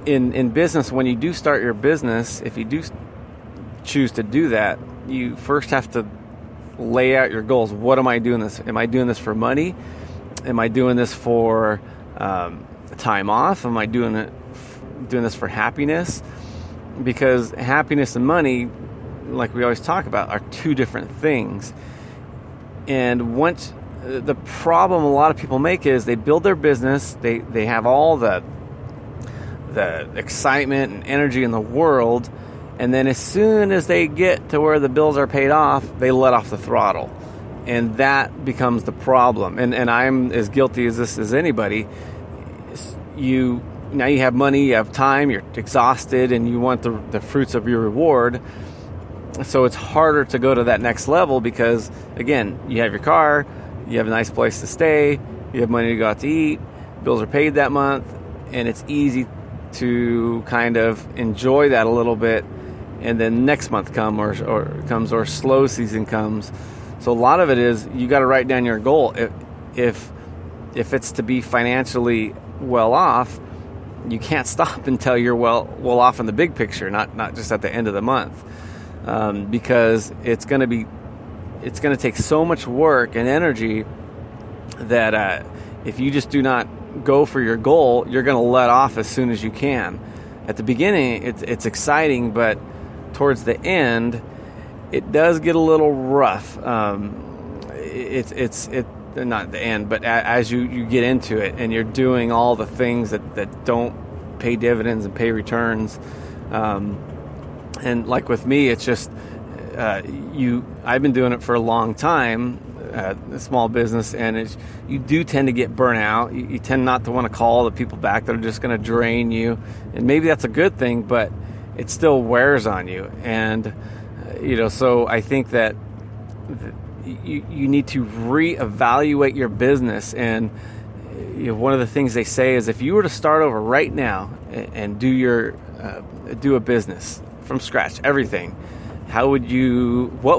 in business, when you do start your business, if you do choose to do that, you first have to lay out your goals. What am I doing this? Am I doing this for money? Am I doing this for time off? Am I doing this for happiness? Because happiness and money, like we always talk about, are two different things. And once the problem a lot of people make is they build their business, they have all the excitement and energy in the world, and then as soon as they get to where the bills are paid off, they let off the throttle. And that becomes the problem. And I'm as guilty as this as anybody. Now you have money, you have time, you're exhausted, and you want the fruits of your reward. So it's harder to go to that next level because, again, you have your car, you have a nice place to stay, you have money to go out to eat, bills are paid that month, and it's easy to kind of enjoy that a little bit. And then next month comes or slow season comes. So a lot of it is you got to write down your goal. If it's to be financially well off, you can't stop until you're well off in the big picture, not just at the end of the month, because it's going to take so much work and energy that if you just do not go for your goal, you're going to let off as soon as you can. At the beginning, it's exciting, but towards the end, it does get a little rough. It's not the end, but as you get into it and you're doing all the things that don't pay dividends and pay returns, and like with me, it's just I've been doing it for a long time, a small business, and you do tend to get burnt out. You tend not to want to call the people back that are just going to drain you, and maybe that's a good thing, but it still wears on you. And so I think that you need to reevaluate your business. And one of the things they say is if you were to start over right now and do a business from scratch, everything, what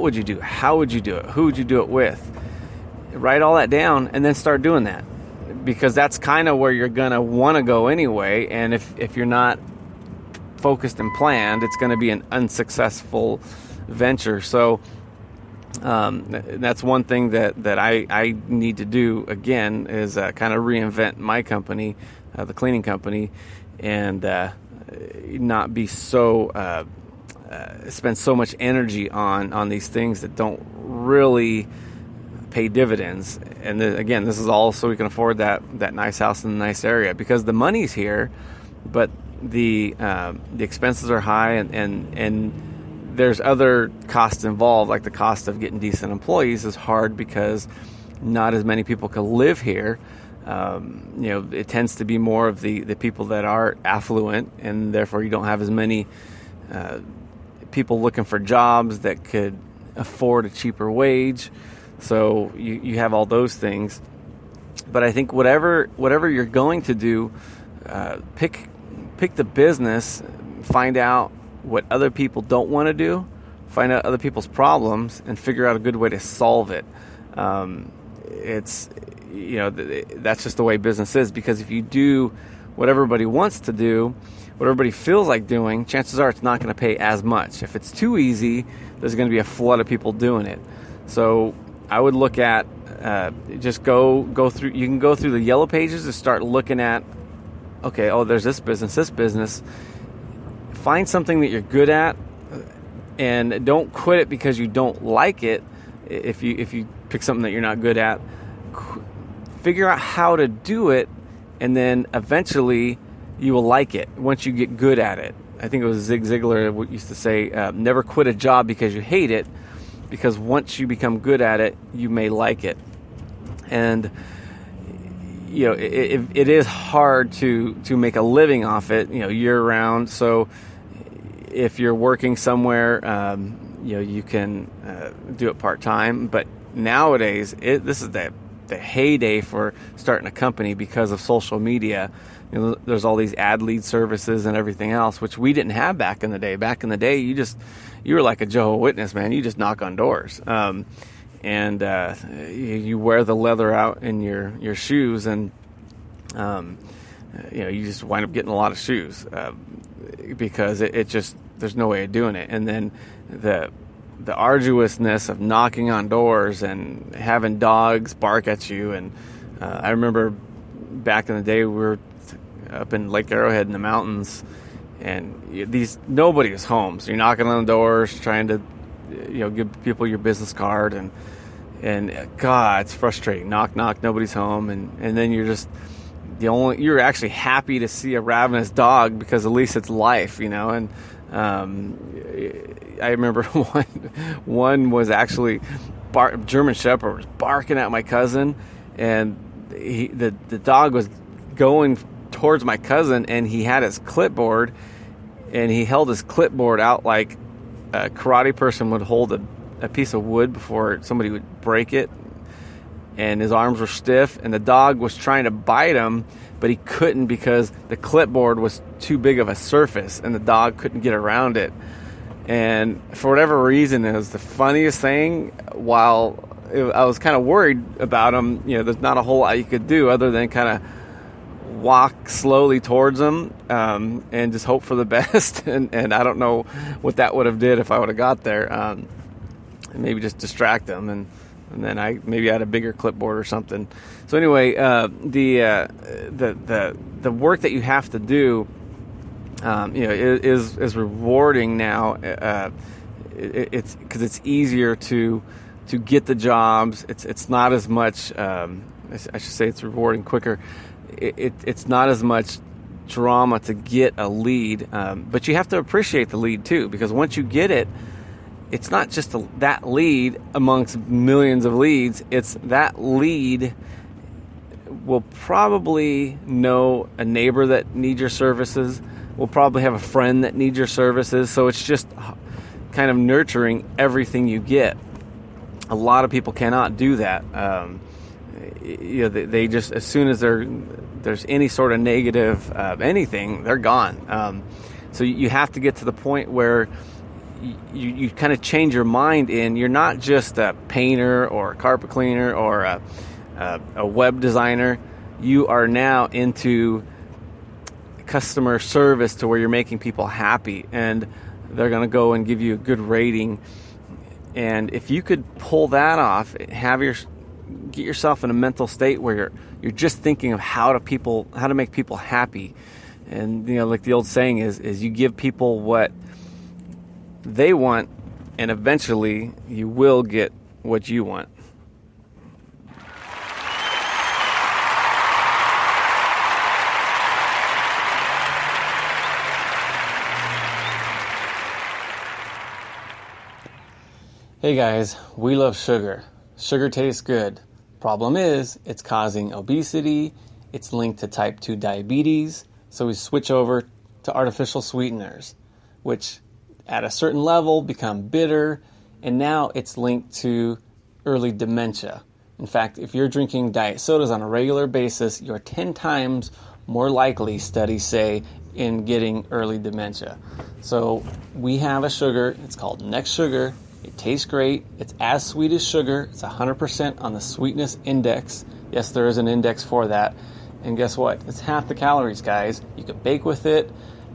would you do? How would you do it? Who would you do it with? Write all that down and then start doing that, because that's kind of where you're going to want to go anyway. And if you're not focused and planned, it's going to be an unsuccessful venture. So that's one thing that I need to do again is kind of reinvent my company, the cleaning company, and not be so spend so much energy on these things that don't really pay dividends. And again, this is all so we can afford that nice house in a nice area, because the money's here, but the expenses are high, and there's other costs involved, like the cost of getting decent employees is hard because not as many people can live here. It tends to be more of the people that are affluent, and therefore you don't have as many people looking for jobs that could afford a cheaper wage. So you have all those things. But I think whatever you're going to do, pick the business, find out what other people don't want to do, find out other people's problems, and figure out a good way to solve it. It's that's just the way business is, because if you do what everybody wants to do, what everybody feels like doing, chances are it's not going to pay as much. If it's too easy, there's going to be a flood of people doing it. So I would look at just go through. You can go through the yellow pages and start looking at, okay, there's this business. Find something that you're good at, and don't quit it because you don't like it. If you pick something that you're not good at, figure out how to do it, and then eventually you will like it once you get good at it. I think it was Zig Ziglar used to say, never quit a job because you hate it, because once you become good at it, you may like it. And it is hard to make a living off it, year round. So if you're working somewhere, you can do it part time. But nowadays, this is the heyday for starting a company because of social media. There's all these ad lead services and everything else, which we didn't have back in the day. Back in the day, you were like a Jehovah's Witness, man. You just knock on doors. And you wear the leather out in your shoes, and you just wind up getting a lot of shoes because it just, there's no way of doing it. And then the arduousness of knocking on doors and having dogs bark at you. And I remember back in the day, we were up in Lake Arrowhead in the mountains, and nobody was home. So you're knocking on the doors, trying to give people your business card, and God, it's frustrating. Knock, knock, nobody's home, and then you're actually happy to see a ravenous dog because at least it's life, And I remember one was actually German Shepherd was barking at my cousin, and the dog was going towards my cousin, and he had his clipboard, and he held his clipboard out like a karate person would hold a piece of wood before somebody would break it, and his arms were stiff, and the dog was trying to bite him, but he couldn't because the clipboard was too big of a surface, and the dog couldn't get around it. And for whatever reason, it was the funniest thing. While I was kind of worried about him, there's not a whole lot you could do other than kind of walk slowly towards him and just hope for the best. And I don't know what that would have did if I would have got there. And maybe just distract them, and then I had a bigger clipboard or something. So anyway, the work that you have to do, is rewarding now. It's because it's easier to get the jobs. It's not as much. I should say it's rewarding quicker. It's not as much drama to get a lead, but you have to appreciate the lead too, because once you get it, it's not just that lead amongst millions of leads. It's that lead will probably know a neighbor that needs your services, will probably have a friend that needs your services. So it's just kind of nurturing everything you get. A lot of people cannot do that. They just, as soon as there's any sort of negative anything, they're gone. So you have to get to the point where you kind of change your mind you're not just a painter or a carpet cleaner or a web designer. You are now into customer service to where you're making people happy, and they're going to go and give you a good rating. And if you could pull that off, get yourself in a mental state where you're just thinking of how to make people happy. And like the old saying is you give people what they want, and eventually you will get what you want. Hey guys, we love sugar. Sugar tastes good. Problem is, it's causing obesity, it's linked to type 2 diabetes, so we switch over to artificial sweeteners, which at a certain level become bitter, and now it's linked to early dementia. In fact, if you're drinking diet sodas on a regular basis, you're 10 times more likely, studies say, in getting early dementia. So we have a sugar, it's called Next Sugar. It tastes great. It's as sweet as sugar. It's 100% on the sweetness index. Yes, there is an index for that. And guess what? It's half the calories, guys. You can bake with it,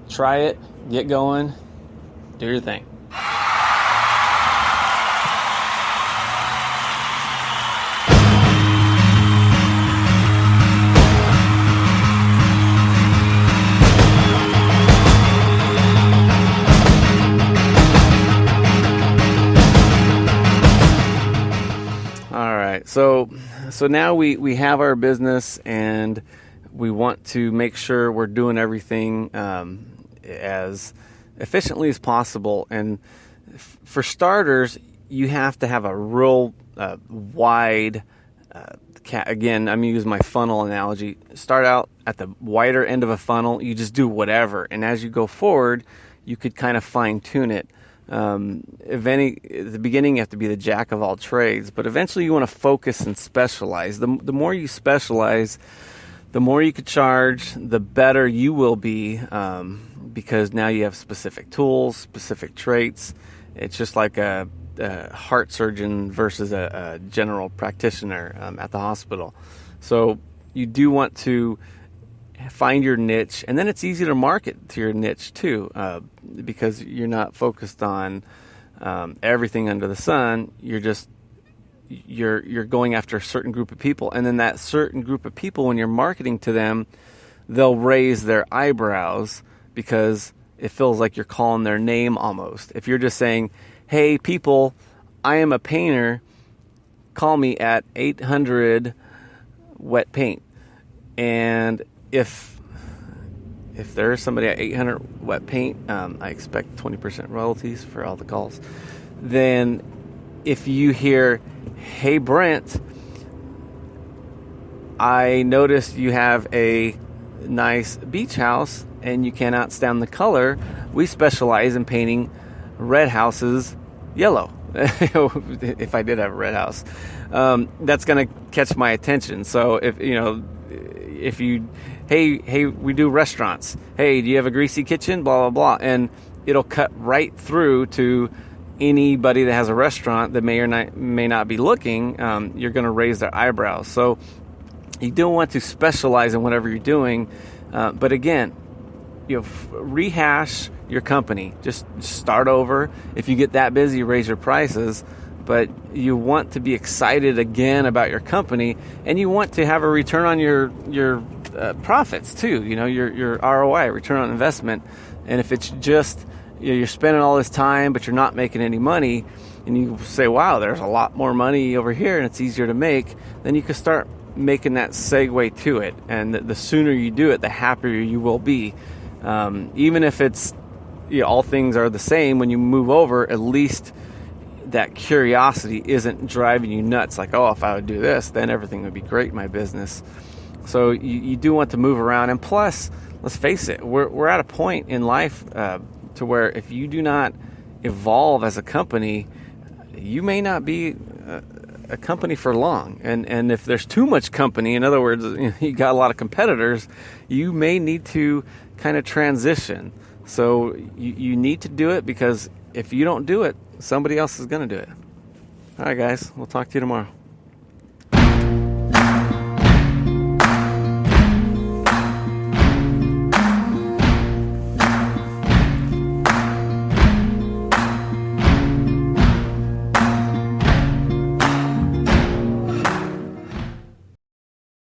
try it, get going, do your thing. So now we have our business, and we want to make sure we're doing everything as efficiently as possible. And for starters, you have to have a real wide, again, I'm going to use my funnel analogy. Start out at the wider end of a funnel. You just do whatever. And as you go forward, you could kind of fine tune it. At the beginning, you have to be the jack of all trades, but eventually you want to focus and specialize. The more you specialize, the more you could charge, the better you will be, because now you have specific tools, specific traits. It's just like a heart surgeon versus a general practitioner at the hospital. So you do want to find your niche, and then it's easy to market to your niche too, because you're not focused on everything under the sun. You're going after a certain group of people, and then that certain group of people, when you're marketing to them, they'll raise their eyebrows because it feels like you're calling their name almost. If you're just saying, "Hey people, I am a painter, call me at 800 wet paint," and if there is somebody at 800 wet paint, I expect 20% royalties for all the calls. Then if you hear, "Hey Brent, I noticed you have a nice beach house and you cannot stand the color. We specialize in painting red houses yellow." If I did have a red house, that's going to catch my attention. So if you, hey, we do restaurants. Hey, do you have a greasy kitchen? Blah, blah, blah. And it'll cut right through to anybody that has a restaurant that may or may not be looking. You're going to raise their eyebrows. So you don't want to specialize in whatever you're doing. But again, rehash your company. Just start over. If you get that busy, raise your prices. But you want to be excited again about your company, and you want to have a return on your profits too. Your ROI, return on investment. And if it's just you're spending all this time, but you're not making any money, and you say, "Wow, there's a lot more money over here, and it's easier to make," then you can start making that segue to it. And the sooner you do it, the happier you will be. Even if it's all things are the same when you move over, at least that curiosity isn't driving you nuts. Like, "Oh, if I would do this, then everything would be great in my business." So you do want to move around. And plus, let's face it, we're at a point in life to where if you do not evolve as a company, you may not be a company for long. And if there's too much company, in other words, you got a lot of competitors, you may need to kind of transition. So you need to do it, because if you don't do it, somebody else is going to do it. All right, guys, we'll talk to you tomorrow.